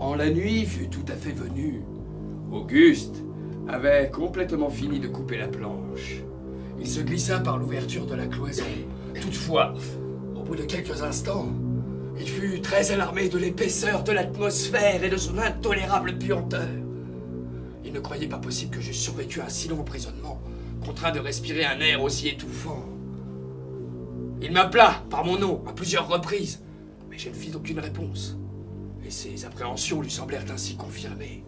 Quand la nuit fut tout à fait venue, Auguste avait complètement fini de couper la planche. Il se glissa par l'ouverture de la cloison. Toutefois, au bout de quelques instants, il fut très alarmé de l'épaisseur de l'atmosphère et de son intolérable puanteur. Il ne croyait pas possible que j'eusse survécu à un si long emprisonnement, contraint de respirer un air aussi étouffant. Il m'appela par mon nom à plusieurs reprises, mais je ne fis aucune réponse. Et ses appréhensions lui semblèrent ainsi confirmées.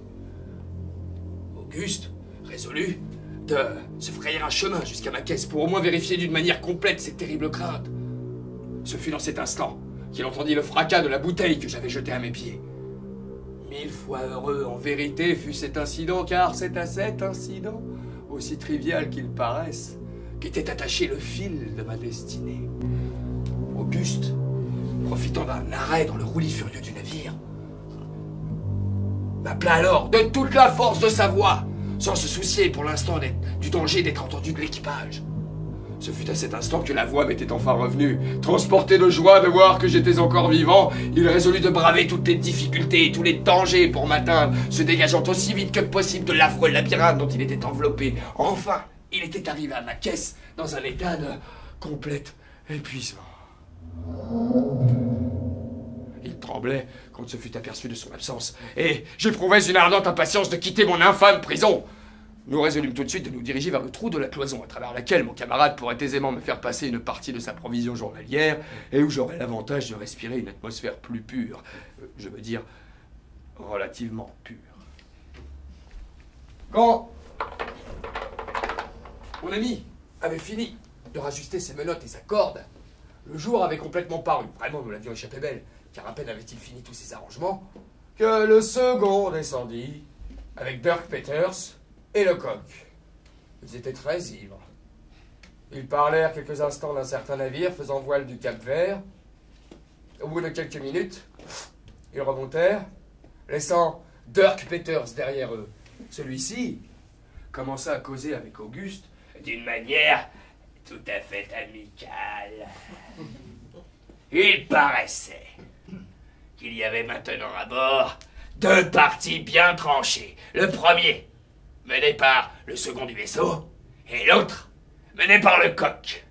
Auguste résolut de se frayer un chemin jusqu'à ma caisse pour au moins vérifier d'une manière complète ces terribles craintes. Ce fut dans cet instant qu'il entendit le fracas de la bouteille que j'avais jetée à mes pieds. 1000 fois heureux en vérité fut cet incident, car c'est à cet incident, aussi trivial qu'il paraisse, qu'était attaché le fil de ma destinée. Auguste, profitant d'un arrêt dans le roulis furieux du navire, m'appela alors de toute la force de sa voix, sans se soucier pour l'instant du danger d'être entendu de l'équipage. Ce fut à cet instant que la voix m'était enfin revenue. Transporté de joie de voir que j'étais encore vivant, il résolut de braver toutes les difficultés et tous les dangers pour m'atteindre, se dégageant aussi vite que possible de l'affreux labyrinthe dont il était enveloppé. Enfin, il était arrivé à ma caisse dans un état de complet épuisement. Il tremblait quand il se fut aperçu de son absence, et j'éprouvais une ardente impatience de quitter mon infâme prison. Nous résolûmes tout de suite de nous diriger vers le trou de la cloison, à travers laquelle mon camarade pourrait aisément me faire passer une partie de sa provision journalière, et où j'aurais l'avantage de respirer une atmosphère plus pure. Je veux dire, relativement pure. Quand mon ami avait fini de rajuster ses menottes et sa corde, le jour avait complètement paru. Vraiment, nous l'avions échappé belle, car à peine avait-il fini tous ses arrangements, que le second descendit, avec Dirk Peters et le coq. Ils étaient très ivres. Ils parlèrent quelques instants d'un certain navire faisant voile du Cap-Vert. Au bout de quelques minutes, ils remontèrent, laissant Dirk Peters derrière eux. Celui-ci commença à causer avec Auguste d'une manière tout à fait amicale. Il paraissait qu'il y avait maintenant à bord deux partis bien tranchés. Le premier mené par le second du vaisseau, et l'autre mené par le coq.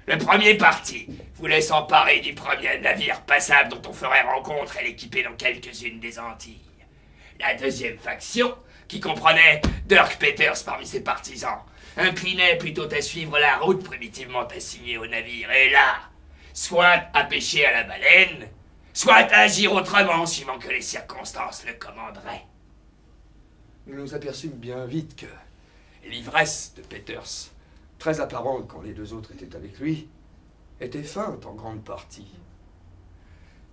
Le premier parti voulait s'emparer du premier navire passable dont on ferait rencontre et l'équiper dans quelques-unes des Antilles. La deuxième faction, qui comprenait Dirk Peters parmi ses partisans, inclinait plutôt à suivre la route primitivement assignée au navire, et là, soit à pêcher à la baleine, soit à agir autrement suivant que les circonstances le commanderaient. Nous nous aperçûmes bien vite que l'ivresse de Peters, très apparente quand les deux autres étaient avec lui, était feinte en grande partie.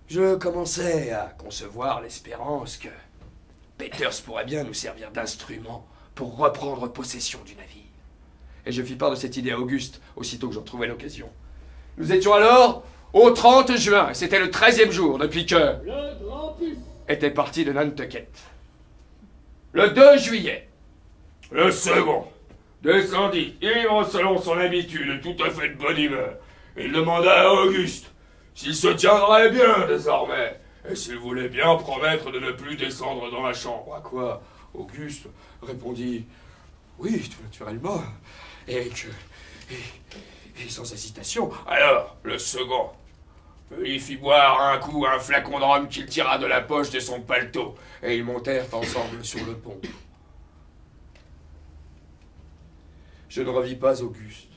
Je commençais à concevoir l'espérance que Peters pourrait bien nous servir d'instrument pour reprendre possession du navire. Et je fis part de cette idée à Auguste, aussitôt que j'en trouvais l'occasion. Nous étions alors au 30 juin, et c'était le 13e jour depuis que le grand puce était parti de Nantucket. Le 2 juillet, le second descendit, ivre selon son habitude, tout à fait de bonne humeur. Il demanda à Auguste s'il se tiendrait bien désormais, et s'il voulait bien promettre de ne plus descendre dans la chambre. À quoi Auguste répondit oui, tout naturellement, et sans hésitation. Alors, le second lui fit boire un coup un flacon de rhum qu'il tira de la poche de son paletot, et ils montèrent ensemble sur le pont. Je ne revis pas Auguste.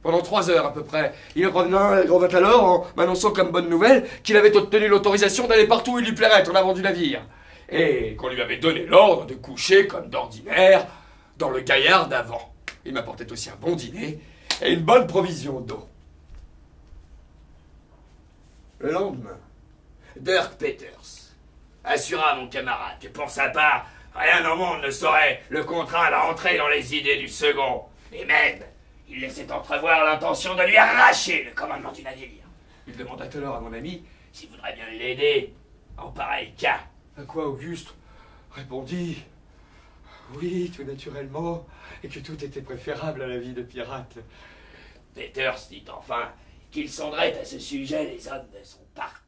Pendant 3 heures à peu près, il revint alors en m'annonçant comme bonne nouvelle qu'il avait obtenu l'autorisation d'aller partout où il lui plairait en avant du navire, et qu'on lui avait donné l'ordre de coucher comme d'ordinaire dans le gaillard d'avant. Il m'apportait aussi un bon dîner et une bonne provision d'eau. Le lendemain, Dirk Peters assura à mon camarade que pour sa part, rien au monde ne saurait le contraindre à entrer dans les idées du second. Et même, il laissait entrevoir l'intention de lui arracher le commandement du navire. Il demanda alors à mon ami s'il voudrait bien l'aider en pareil cas. À quoi Auguste répondit oui, tout naturellement, et que tout était préférable à la vie de pirate. Peters dit enfin qu'il sonderait à ce sujet les hommes de son parti.